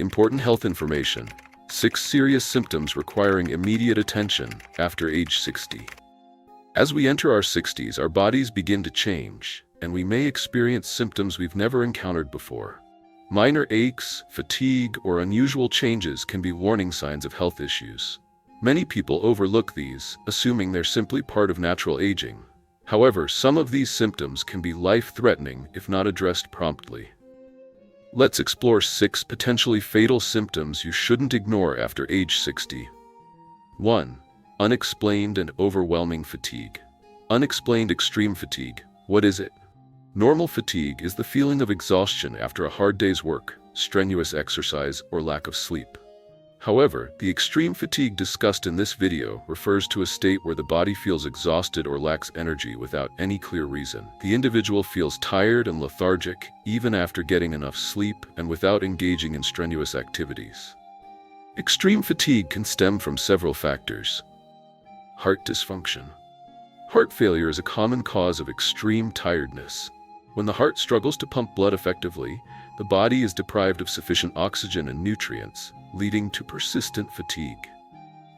Important health information. 6 serious symptoms requiring immediate attention after age 60. As we enter our 60s, our bodies begin to change, and we may experience symptoms we've never encountered before. Minor aches, fatigue, or unusual changes can be warning signs of health issues. Many people overlook these, assuming they're simply part of natural aging. However, some of these symptoms can be life-threatening if not addressed promptly. Let's explore 6 potentially fatal symptoms you shouldn't ignore after age 60. 1. Unexplained and overwhelming fatigue. Unexplained extreme fatigue. What is it? Normal fatigue is the feeling of exhaustion after a hard day's work, strenuous exercise, or lack of sleep. However, the extreme fatigue discussed in this video refers to a state where the body feels exhausted or lacks energy without any clear reason. The individual feels tired and lethargic even after getting enough sleep and without engaging in strenuous activities. Extreme fatigue can stem from several factors. Heart dysfunction. Heart failure is a common cause of extreme tiredness. When the heart struggles to pump blood effectively, the body is deprived of sufficient oxygen and nutrients, leading to persistent fatigue.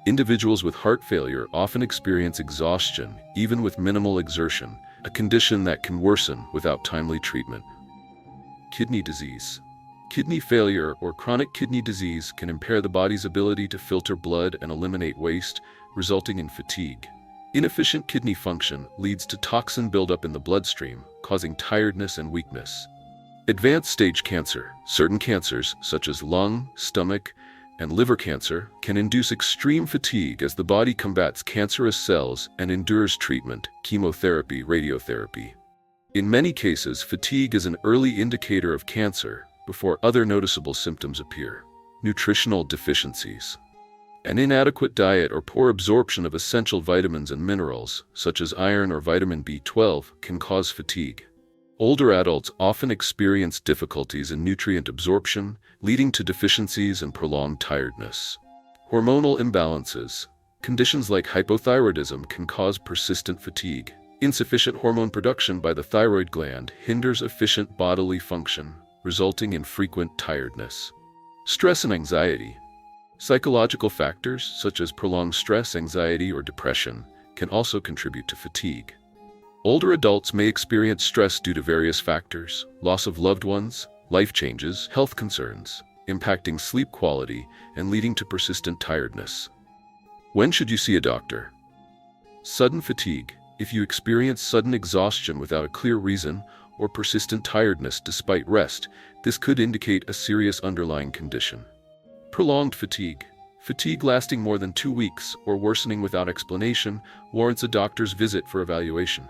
Individuals with heart failure often experience exhaustion, even with minimal exertion, a condition that can worsen without timely treatment. Kidney disease. Kidney failure or chronic kidney disease can impair the body's ability to filter blood and eliminate waste, resulting in fatigue. Inefficient kidney function leads to toxin buildup in the bloodstream, causing tiredness and weakness. Advanced stage cancer. Certain cancers, such as lung, stomach, and liver cancer, can induce extreme fatigue as the body combats cancerous cells and endures treatment, chemotherapy, radiotherapy. In many cases, fatigue is an early indicator of cancer before other noticeable symptoms appear. Nutritional deficiencies. An inadequate diet or poor absorption of essential vitamins and minerals, such as iron or vitamin B12, can cause fatigue. Older adults often experience difficulties in nutrient absorption, leading to deficiencies and prolonged tiredness. Hormonal imbalances. Conditions like hypothyroidism can cause persistent fatigue. Insufficient hormone production by the thyroid gland hinders efficient bodily function, resulting in frequent tiredness. Stress and anxiety. Psychological factors, such as prolonged stress, anxiety, or depression, can also contribute to fatigue. Older adults may experience stress due to various factors: loss of loved ones, life changes, health concerns, impacting sleep quality and leading to persistent tiredness. When should you see a doctor? Sudden fatigue. If you experience sudden exhaustion without a clear reason or persistent tiredness despite rest, this could indicate a serious underlying condition. Prolonged fatigue. Fatigue lasting more than 2 weeks or worsening without explanation warrants a doctor's visit for evaluation.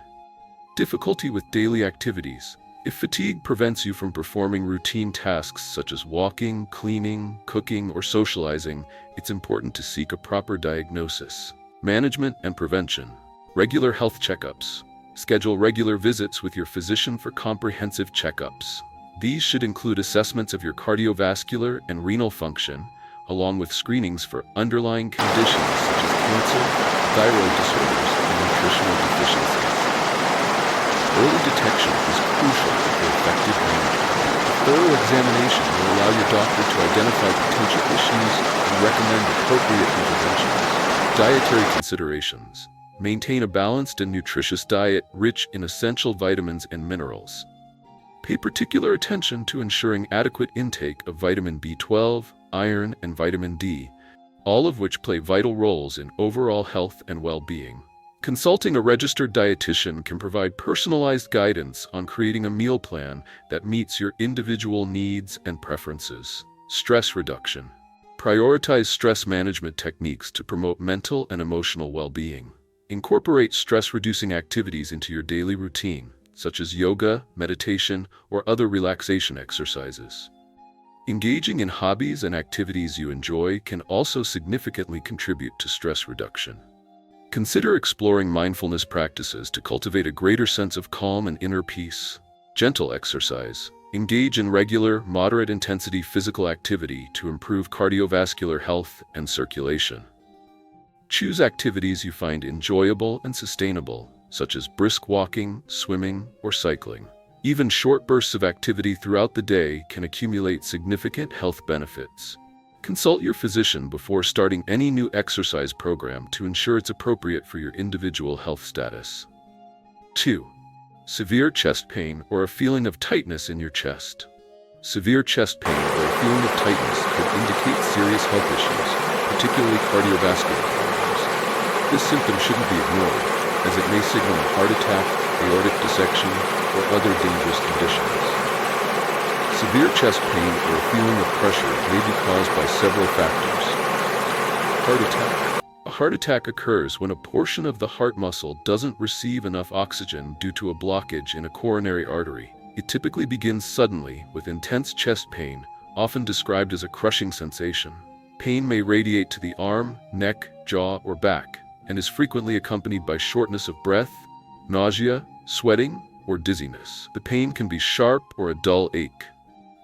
Difficulty with daily activities. If fatigue prevents you from performing routine tasks such as walking, cleaning, cooking, or socializing, it's important to seek a proper diagnosis. Management and prevention. Regular health checkups. Schedule regular visits with your physician for comprehensive checkups. These should include assessments of your cardiovascular and renal function, along with screenings for underlying conditions such as cancer, thyroid disorders, and nutritional deficiencies. Early detection is crucial for effective management. A thorough examination will allow your doctor to identify potential issues and recommend appropriate interventions. Dietary considerations. Maintain a balanced and nutritious diet rich in essential vitamins and minerals. Pay particular attention to ensuring adequate intake of vitamin B12, iron, and vitamin D, all of which play vital roles in overall health and well-being. Consulting a registered dietitian can provide personalized guidance on creating a meal plan that meets your individual needs and preferences. Stress reduction. Prioritize stress management techniques to promote mental and emotional well-being. Incorporate stress-reducing activities into your daily routine, such as yoga, meditation, or other relaxation exercises. Engaging in hobbies and activities you enjoy can also significantly contribute to stress reduction. Consider exploring mindfulness practices to cultivate a greater sense of calm and inner peace. Gentle exercise. Engage in regular, moderate-intensity physical activity to improve cardiovascular health and circulation. Choose activities you find enjoyable and sustainable, such as brisk walking, swimming, or cycling. Even short bursts of activity throughout the day can accumulate significant health benefits. Consult your physician before starting any new exercise program to ensure it's appropriate for your individual health status. 2. Severe chest pain or a feeling of tightness in your chest. Severe chest pain or a feeling of tightness could indicate serious health issues, particularly cardiovascular problems. This symptom shouldn't be ignored, as it may signal a heart attack, aortic dissection, or other dangerous conditions. Severe chest pain or a feeling of pressure may be caused by several factors. Heart attack. A heart attack occurs when a portion of the heart muscle doesn't receive enough oxygen due to a blockage in a coronary artery. It typically begins suddenly with intense chest pain, often described as a crushing sensation. Pain may radiate to the arm, neck, jaw, or back, and is frequently accompanied by shortness of breath, nausea, sweating, or dizziness. The pain can be sharp or a dull ache.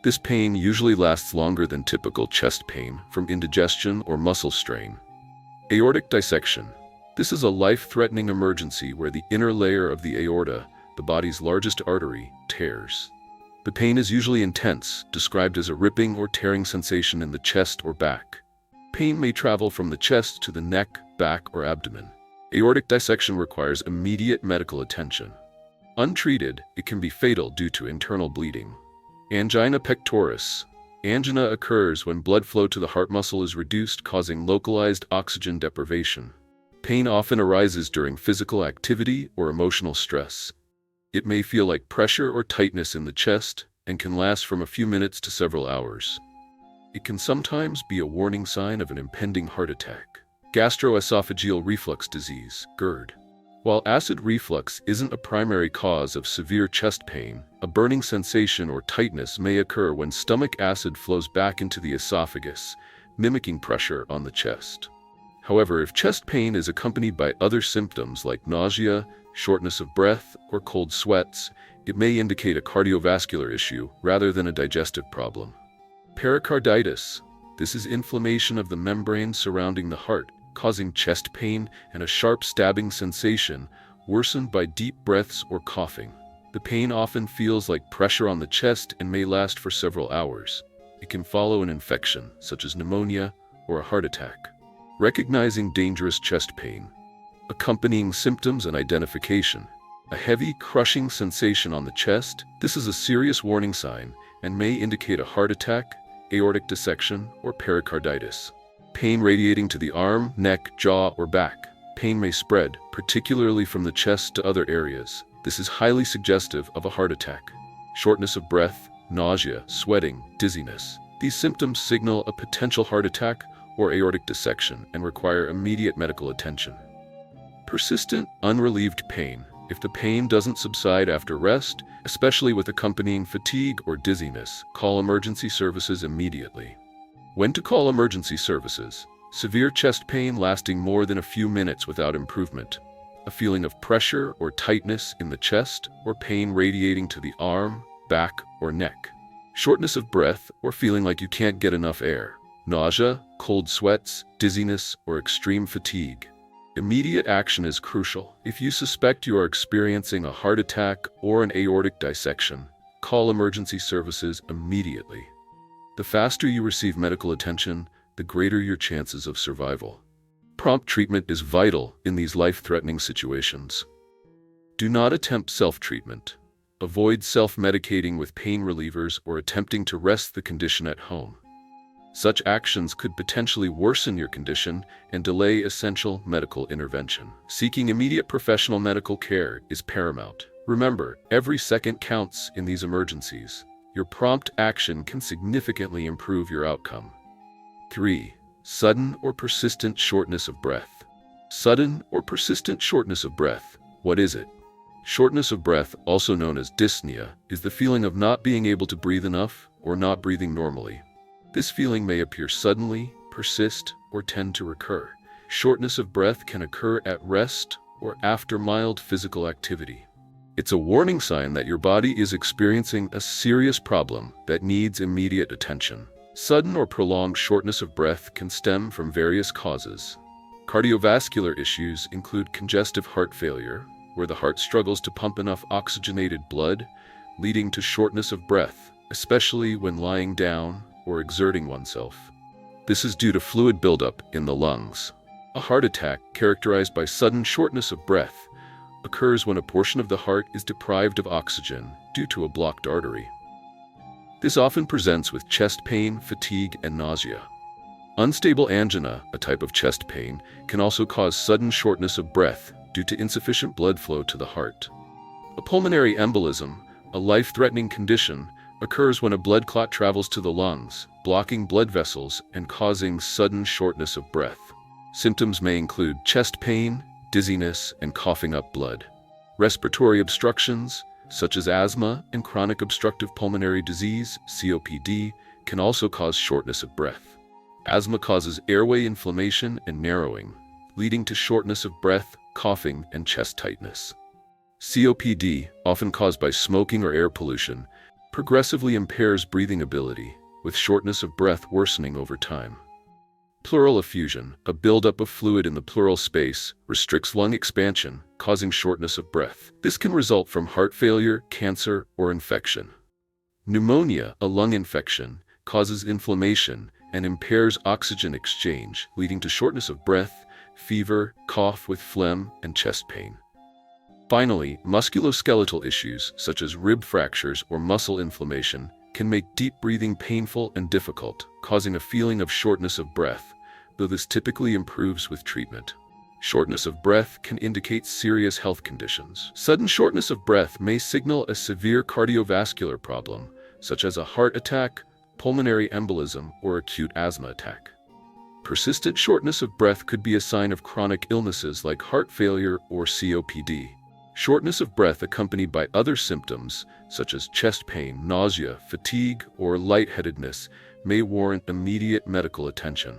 This pain usually lasts longer than typical chest pain from indigestion or muscle strain. Aortic dissection. This is a life-threatening emergency where the inner layer of the aorta, the body's largest artery, tears. The pain is usually intense, described as a ripping or tearing sensation in the chest or back. Pain may travel from the chest to the neck, back, or abdomen. Aortic dissection requires immediate medical attention. Untreated, it can be fatal due to internal bleeding. Angina pectoris. Angina occurs when blood flow to the heart muscle is reduced, causing localized oxygen deprivation. Pain often arises during physical activity or emotional stress. It may feel like pressure or tightness in the chest and can last from a few minutes to several hours. It can sometimes be a warning sign of an impending heart attack. Gastroesophageal reflux disease, GERD. While acid reflux isn't a primary cause of severe chest pain, a burning sensation or tightness may occur when stomach acid flows back into the esophagus, mimicking pressure on the chest. However, if chest pain is accompanied by other symptoms like nausea, shortness of breath, or cold sweats, it may indicate a cardiovascular issue rather than a digestive problem. Pericarditis. This is inflammation of the membrane surrounding the heart, causing chest pain and a sharp stabbing sensation, worsened by deep breaths or coughing. The pain often feels like pressure on the chest and may last for several hours. It can follow an infection, such as pneumonia or a heart attack. Recognizing dangerous chest pain. Accompanying symptoms and identification. A heavy, crushing sensation on the chest. This is a serious warning sign and may indicate a heart attack, aortic dissection, or pericarditis. Pain radiating to the arm, neck, jaw, or back. Pain may spread, particularly from the chest to other areas. This is highly suggestive of a heart attack. Shortness of breath, nausea, sweating, dizziness. These symptoms signal a potential heart attack or aortic dissection and require immediate medical attention. Persistent, unrelieved pain. If the pain doesn't subside after rest, especially with accompanying fatigue or dizziness, call emergency services immediately. When to call emergency services? Severe chest pain lasting more than a few minutes without improvement. A feeling of pressure or tightness in the chest, or pain radiating to the arm, back, or neck. Shortness of breath or feeling like you can't get enough air. Nausea, cold sweats, dizziness, or extreme fatigue. Immediate action is crucial. If you suspect you are experiencing a heart attack or an aortic dissection, call emergency services immediately. The faster you receive medical attention, the greater your chances of survival. Prompt treatment is vital in these life-threatening situations. Do not attempt self-treatment. Avoid self-medicating with pain relievers or attempting to rest the condition at home. Such actions could potentially worsen your condition and delay essential medical intervention. Seeking immediate professional medical care is paramount. Remember, every second counts in these emergencies. Your prompt action can significantly improve your outcome. 3. Sudden or persistent shortness of breath. Sudden or persistent shortness of breath. What is it? Shortness of breath, also known as dyspnea, is the feeling of not being able to breathe enough or not breathing normally. This feeling may appear suddenly, persist, or tend to recur. Shortness of breath can occur at rest or after mild physical activity. It's a warning sign that your body is experiencing a serious problem that needs immediate attention. Sudden or prolonged shortness of breath can stem from various causes. Cardiovascular issues include congestive heart failure, where the heart struggles to pump enough oxygenated blood, leading to shortness of breath, especially when lying down or exerting oneself. This is due to fluid buildup in the lungs. A heart attack, characterized by sudden shortness of breath, occurs when a portion of the heart is deprived of oxygen due to a blocked artery. This often presents with chest pain, fatigue, and nausea. Unstable angina, a type of chest pain, can also cause sudden shortness of breath due to insufficient blood flow to the heart. A pulmonary embolism, a life-threatening condition, occurs when a blood clot travels to the lungs, blocking blood vessels and causing sudden shortness of breath. Symptoms may include chest pain, dizziness, and coughing up blood. Respiratory obstructions, such as asthma and chronic obstructive pulmonary disease, COPD, can also cause shortness of breath. Asthma causes airway inflammation and narrowing, leading to shortness of breath, coughing, and chest tightness. COPD, often caused by smoking or air pollution, progressively impairs breathing ability, with shortness of breath worsening over time. Pleural effusion, a buildup of fluid in the pleural space, restricts lung expansion, causing shortness of breath. This can result from heart failure, cancer, or infection. Pneumonia, a lung infection, causes inflammation and impairs oxygen exchange, leading to shortness of breath, fever, cough with phlegm, and chest pain. Finally, musculoskeletal issues such as rib fractures or muscle inflammation can make deep breathing painful and difficult, causing a feeling of shortness of breath, though this typically improves with treatment. Shortness of breath can indicate serious health conditions. Sudden shortness of breath may signal a severe cardiovascular problem, such as a heart attack, pulmonary embolism, or acute asthma attack. Persistent shortness of breath could be a sign of chronic illnesses like heart failure or COPD. Shortness of breath accompanied by other symptoms, such as chest pain, nausea, fatigue, or lightheadedness, may warrant immediate medical attention.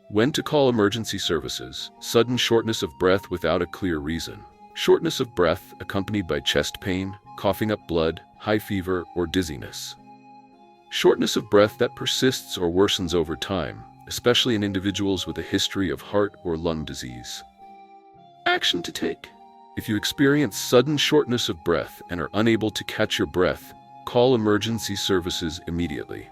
When to call emergency services: sudden shortness of breath without a clear reason. Shortness of breath accompanied by chest pain, coughing up blood, high fever, or dizziness. Shortness of breath that persists or worsens over time, especially in individuals with a history of heart or lung disease. Action to take. If you experience sudden shortness of breath and are unable to catch your breath, call emergency services immediately.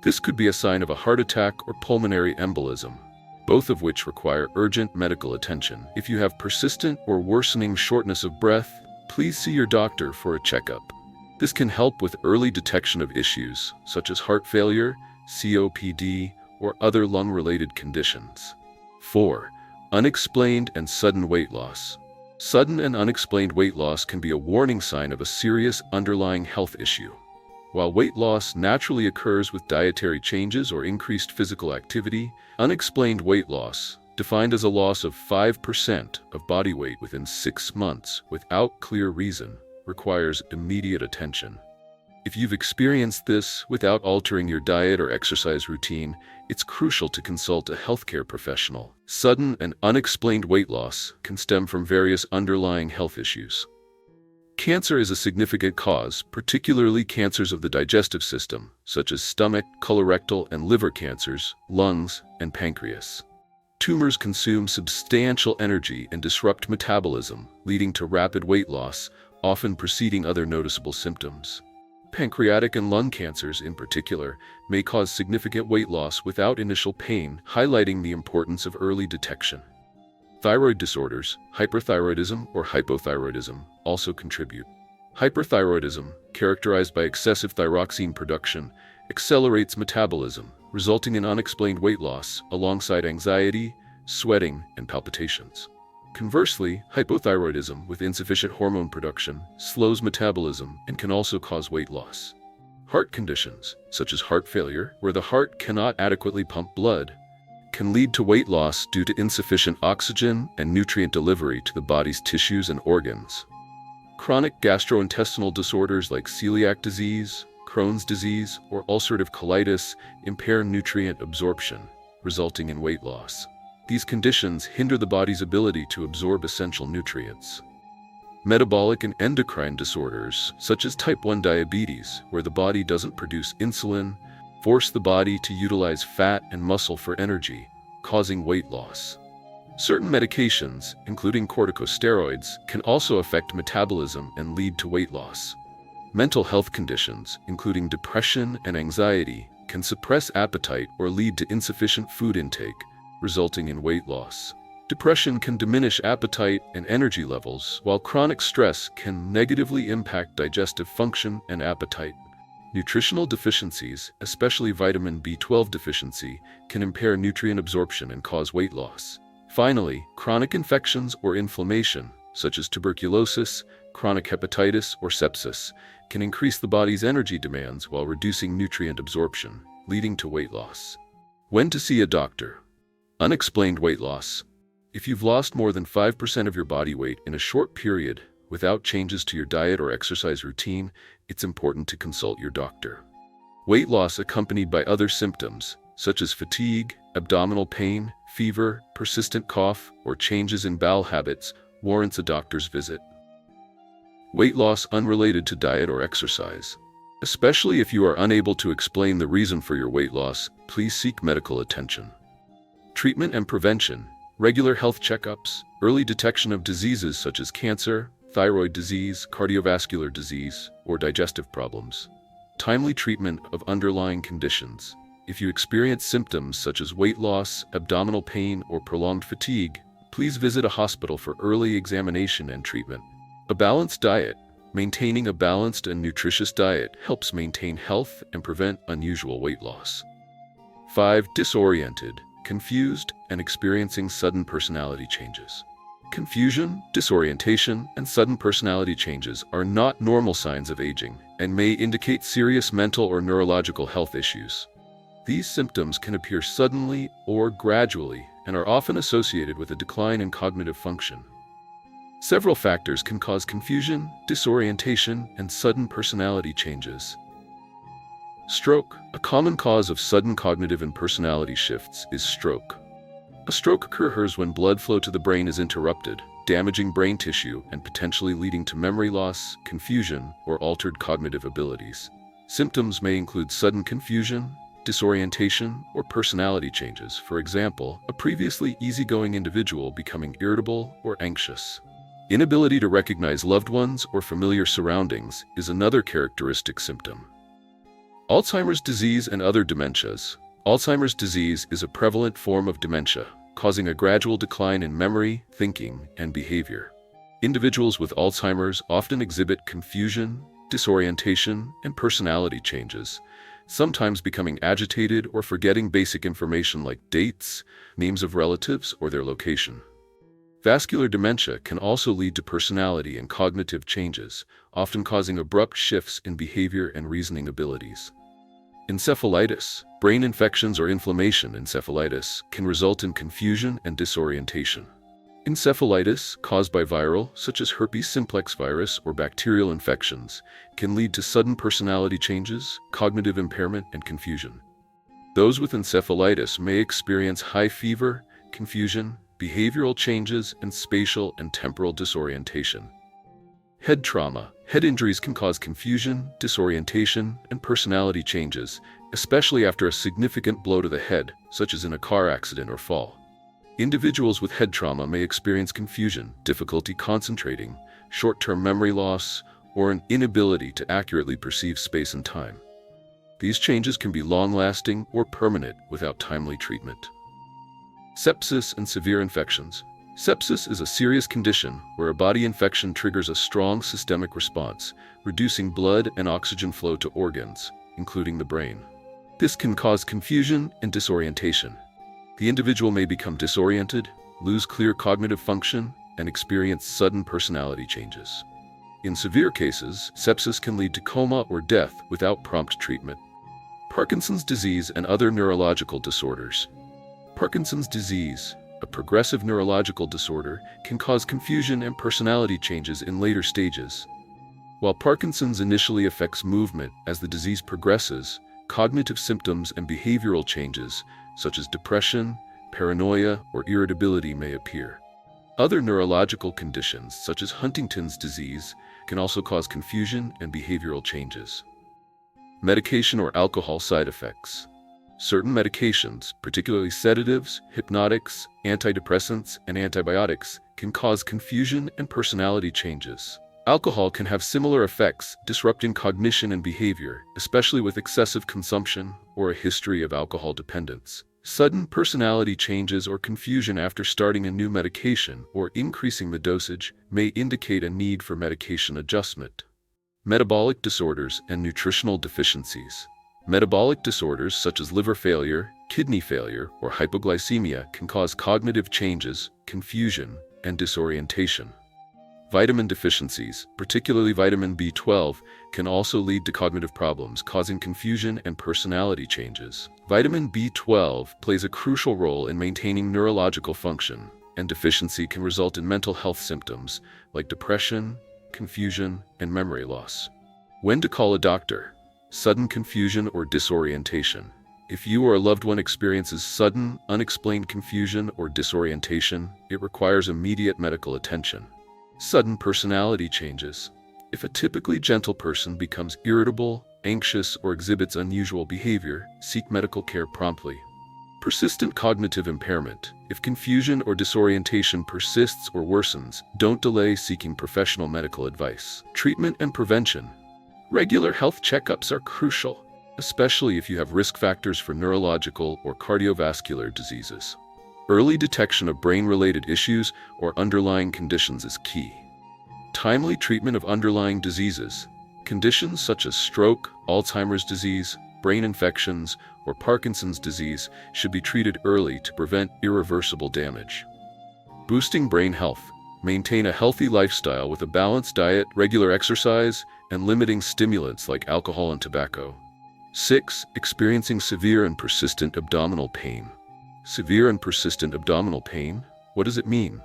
This could be a sign of a heart attack or pulmonary embolism, both of which require urgent medical attention. If you have persistent or worsening shortness of breath, please see your doctor for a checkup. This can help with early detection of issues such as heart failure, COPD, or other lung-related conditions. 4. Unexplained and sudden weight loss. Sudden and unexplained weight loss can be a warning sign of a serious underlying health issue. While weight loss naturally occurs with dietary changes or increased physical activity, unexplained weight loss, defined as a loss of 5% of body weight within 6 months without clear reason, requires immediate attention. If you've experienced this without altering your diet or exercise routine, it's crucial to consult a healthcare professional. Sudden and unexplained weight loss can stem from various underlying health issues. Cancer is a significant cause, particularly cancers of the digestive system, such as stomach, colorectal, and liver cancers, lungs, and pancreas. Tumors consume substantial energy and disrupt metabolism, leading to rapid weight loss, often preceding other noticeable symptoms. Pancreatic and lung cancers, in particular, may cause significant weight loss without initial pain, highlighting the importance of early detection. Thyroid disorders, hyperthyroidism or hypothyroidism, also contribute. Hyperthyroidism, characterized by excessive thyroxine production, accelerates metabolism, resulting in unexplained weight loss alongside anxiety, sweating, and palpitations. Conversely, hypothyroidism with insufficient hormone production slows metabolism and can also cause weight loss. Heart conditions, such as heart failure, where the heart cannot adequately pump blood, can lead to weight loss due to insufficient oxygen and nutrient delivery to the body's tissues and organs. Chronic gastrointestinal disorders like celiac disease, Crohn's disease, or ulcerative colitis impair nutrient absorption, resulting in weight loss. These conditions hinder the body's ability to absorb essential nutrients. Metabolic and endocrine disorders, such as type 1 diabetes, where the body doesn't produce insulin, force the body to utilize fat and muscle for energy, causing weight loss. Certain medications, including corticosteroids, can also affect metabolism and lead to weight loss. Mental health conditions, including depression and anxiety, can suppress appetite or lead to insufficient food intake, resulting in weight loss. Depression can diminish appetite and energy levels, while chronic stress can negatively impact digestive function and appetite. Nutritional deficiencies, especially vitamin B12 deficiency, can impair nutrient absorption and cause weight loss. Finally, chronic infections or inflammation, such as tuberculosis, chronic hepatitis, or sepsis, can increase the body's energy demands while reducing nutrient absorption, leading to weight loss. When to see a doctor? Unexplained weight loss. If you've lost more than 5% of your body weight in a short period without changes to your diet or exercise routine, it's important to consult your doctor. Weight loss accompanied by other symptoms, such as fatigue, abdominal pain, fever, persistent cough, or changes in bowel habits, warrants a doctor's visit. Weight loss unrelated to diet or exercise. Especially if you are unable to explain the reason for your weight loss, please seek medical attention. Treatment and prevention. Regular health checkups, early detection of diseases such as cancer, thyroid disease, cardiovascular disease, or digestive problems. Timely treatment of underlying conditions. If you experience symptoms such as weight loss, abdominal pain, or prolonged fatigue, please visit a hospital for early examination and treatment. A balanced diet. Maintaining a balanced and nutritious diet helps maintain health and prevent unusual weight loss. 5. Disoriented, confused, and experiencing sudden personality changes. Confusion, disorientation, and sudden personality changes are not normal signs of aging and may indicate serious mental or neurological health issues. These symptoms can appear suddenly or gradually and are often associated with a decline in cognitive function. Several factors can cause confusion, disorientation, and sudden personality changes. Stroke. A common cause of sudden cognitive and personality shifts is stroke. A stroke occurs when blood flow to the brain is interrupted, damaging brain tissue and potentially leading to memory loss, confusion, or altered cognitive abilities. Symptoms may include sudden confusion, disorientation, or personality changes. For example, a previously easygoing individual becoming irritable or anxious. Inability to recognize loved ones or familiar surroundings is another characteristic symptom. Alzheimer's disease and other dementias. Alzheimer's disease is a prevalent form of dementia, causing a gradual decline in memory, thinking, and behavior. Individuals with Alzheimer's often exhibit confusion, disorientation, and personality changes, sometimes becoming agitated or forgetting basic information like dates, names of relatives, or their location. Vascular dementia can also lead to personality and cognitive changes, often causing abrupt shifts in behavior and reasoning abilities. Encephalitis. Brain infections or inflammation encephalitis can result in confusion and disorientation. Encephalitis, caused by viral, such as herpes simplex virus or bacterial infections, can lead to sudden personality changes, cognitive impairment, and confusion. Those with encephalitis may experience high fever, confusion, behavioral changes, and spatial and temporal disorientation. Head trauma. Head injuries can cause confusion, disorientation, and personality changes, especially after a significant blow to the head, such as in a car accident or fall. Individuals with head trauma may experience confusion, difficulty concentrating, short-term memory loss, or an inability to accurately perceive space and time. These changes can be long-lasting or permanent without timely treatment. Sepsis and severe infections. Sepsis is a serious condition where a body infection triggers a strong systemic response, reducing blood and oxygen flow to organs, including the brain. This can cause confusion and disorientation. The individual may become disoriented, lose clear cognitive function, and experience sudden personality changes. In severe cases, sepsis can lead to coma or death without prompt treatment. Parkinson's disease and other neurological disorders. Parkinson's disease, a progressive neurological disorder, can cause confusion and personality changes in later stages. While Parkinson's initially affects movement, as the disease progresses, cognitive symptoms and behavioral changes, such as depression, paranoia, or irritability may appear. Other neurological conditions, such as Huntington's disease, can also cause confusion and behavioral changes. Medication or alcohol side effects. Certain medications, particularly sedatives, hypnotics, antidepressants, and antibiotics, can cause confusion and personality changes. Alcohol can have similar effects, disrupting cognition and behavior, especially with excessive consumption or a history of alcohol dependence. Sudden personality changes or confusion after starting a new medication or increasing the dosage may indicate a need for medication adjustment. Metabolic disorders and nutritional deficiencies. Metabolic disorders such as liver failure, kidney failure, or hypoglycemia can cause cognitive changes, confusion, and disorientation. Vitamin deficiencies, particularly vitamin B12, can also lead to cognitive problems, causing confusion and personality changes. Vitamin B12 plays a crucial role in maintaining neurological function, and deficiency can result in mental health symptoms like depression, confusion, and memory loss. When to call a doctor? Sudden confusion or disorientation. If you or a loved one experiences sudden, unexplained confusion or disorientation, it requires immediate medical attention. Sudden personality changes. If a typically gentle person becomes irritable, anxious, or exhibits unusual behavior, seek medical care promptly. Persistent cognitive impairment. If confusion or disorientation persists or worsens, don't delay seeking professional medical advice. Treatment and prevention. Regular health checkups are crucial, especially if you have risk factors for neurological or cardiovascular diseases. Early detection of brain-related issues or underlying conditions is key. Timely treatment of underlying diseases. Conditions such as stroke, Alzheimer's disease, brain infections, or Parkinson's disease should be treated early to prevent irreversible damage. Boosting brain health. Maintain a healthy lifestyle with a balanced diet, regular exercise, and limiting stimulants like alcohol and tobacco. 6. Experiencing severe and persistent abdominal pain. Severe and persistent abdominal pain? What does it mean?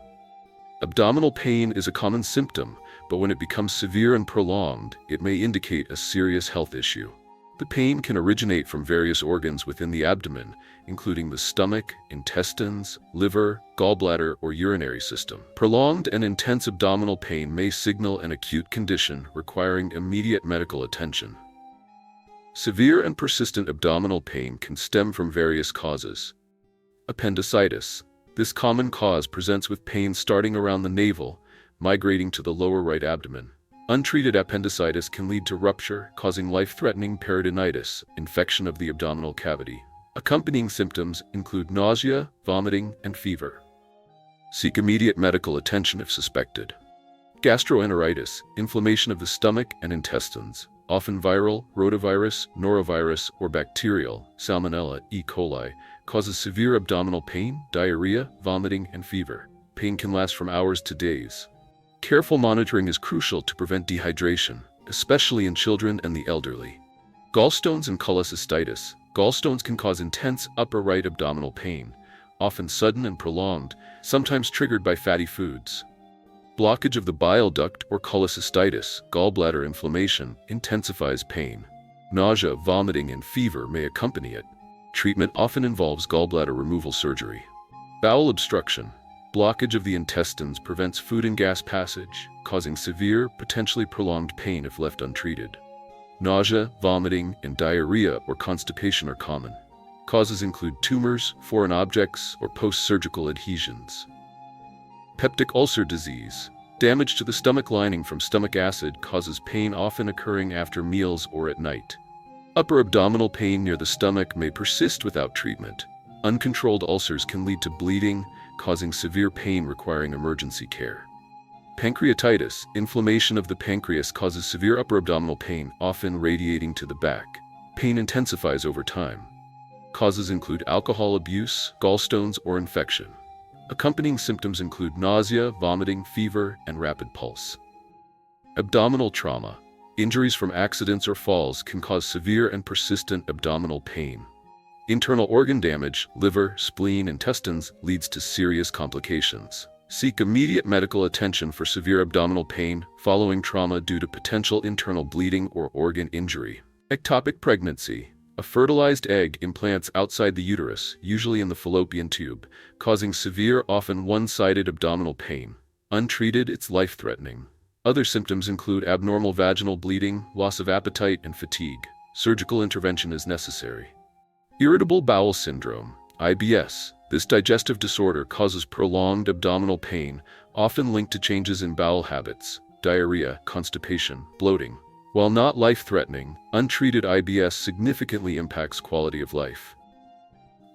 Abdominal pain is a common symptom, but when it becomes severe and prolonged, it may indicate a serious health issue. The pain can originate from various organs within the abdomen, including the stomach, intestines, liver, gallbladder, or urinary system. Prolonged and intense abdominal pain may signal an acute condition requiring immediate medical attention. Severe and persistent abdominal pain can stem from various causes. Appendicitis. This common cause presents with pain starting around the navel, migrating to the lower right abdomen. Untreated appendicitis can lead to rupture, causing life-threatening peritonitis, infection of the abdominal cavity. Accompanying symptoms include nausea, vomiting, and fever. Seek immediate medical attention if suspected. Gastroenteritis, inflammation of the stomach and intestines, often viral, rotavirus, norovirus, or bacterial, Salmonella, E. coli, causes severe abdominal pain, diarrhea, vomiting, and fever. Pain can last from hours to days. Careful monitoring is crucial to prevent dehydration, especially in children and the elderly. Gallstones and cholecystitis. Gallstones can cause intense upper right abdominal pain, often sudden and prolonged, sometimes triggered by fatty foods. Blockage of the bile duct or cholecystitis, gallbladder inflammation, intensifies pain. Nausea, vomiting, and fever may accompany it. Treatment often involves gallbladder removal surgery. Bowel obstruction. Blockage of the intestines prevents food and gas passage, causing severe, potentially prolonged pain if left untreated. Nausea, vomiting, and diarrhea or constipation are common. Causes include tumors, foreign objects, or post-surgical adhesions. Peptic ulcer disease. Damage to the stomach lining from stomach acid causes pain often occurring after meals or at night. Upper abdominal pain near the stomach may persist without treatment. Uncontrolled ulcers can lead to bleeding, causing severe pain requiring emergency care. Pancreatitis. Inflammation of the pancreas causes severe upper abdominal pain, often radiating to the back. Pain intensifies over time. Causes include alcohol abuse, gallstones, or infection. Accompanying symptoms include nausea, vomiting, fever, and rapid pulse. Abdominal trauma. Injuries from accidents or falls can cause severe and persistent abdominal pain. Internal organ damage, liver, spleen, intestines, leads to serious complications. Seek immediate medical attention for severe abdominal pain following trauma due to potential internal bleeding or organ injury. Ectopic pregnancy. A fertilized egg implants outside the uterus, usually in the fallopian tube, causing severe, often one-sided abdominal pain. Untreated, it's life-threatening. Other symptoms include abnormal vaginal bleeding, loss of appetite, and fatigue. Surgical intervention is necessary. Irritable bowel syndrome, IBS. This digestive disorder causes prolonged abdominal pain, often linked to changes in bowel habits. diarrhea, constipation, bloating. While not life-threatening, untreated IBS significantly impacts quality of life.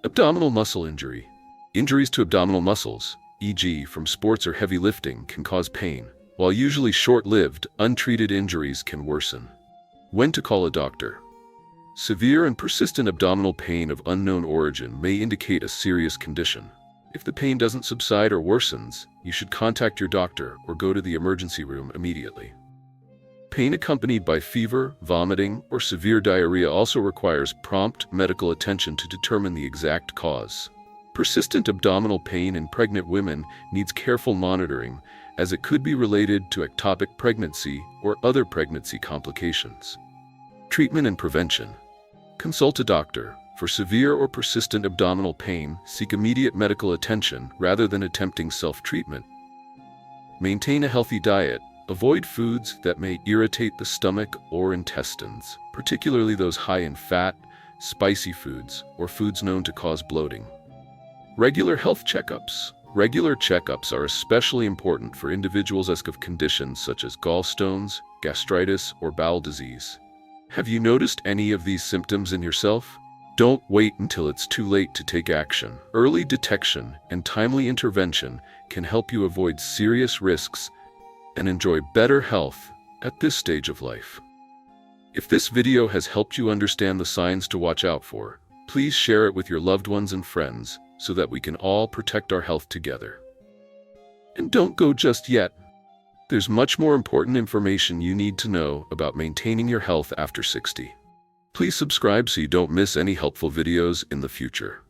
Abdominal muscle injury. Injuries to abdominal muscles, e.g. from sports or heavy lifting, can cause pain. While usually short-lived, untreated injuries can worsen. When to call a doctor. Severe and persistent abdominal pain of unknown origin may indicate a serious condition. If the pain doesn't subside or worsens, you should contact your doctor or go to the emergency room immediately. Pain accompanied by fever, vomiting, or severe diarrhea also requires prompt medical attention to determine the exact cause. Persistent abdominal pain in pregnant women needs careful monitoring, as it could be related to ectopic pregnancy or other pregnancy complications. Treatment and prevention. Consult a doctor. For severe or persistent abdominal pain, seek immediate medical attention rather than attempting self-treatment. Maintain a healthy diet. Avoid foods that may irritate the stomach or intestines, particularly those high in fat, spicy foods, or foods known to cause bloating. Regular health checkups. Regular checkups are especially important for individuals at risk of conditions such as gallstones, gastritis, or bowel disease. Have you noticed any of these symptoms in yourself? Don't wait until it's too late to take action. Early detection and timely intervention can help you avoid serious risks and enjoy better health at this stage of life. If this video has helped you understand the signs to watch out for, please share it with your loved ones and friends so that we can all protect our health together. And don't go just yet. There's much more important information you need to know about maintaining your health after 60. Please subscribe so you don't miss any helpful videos in the future.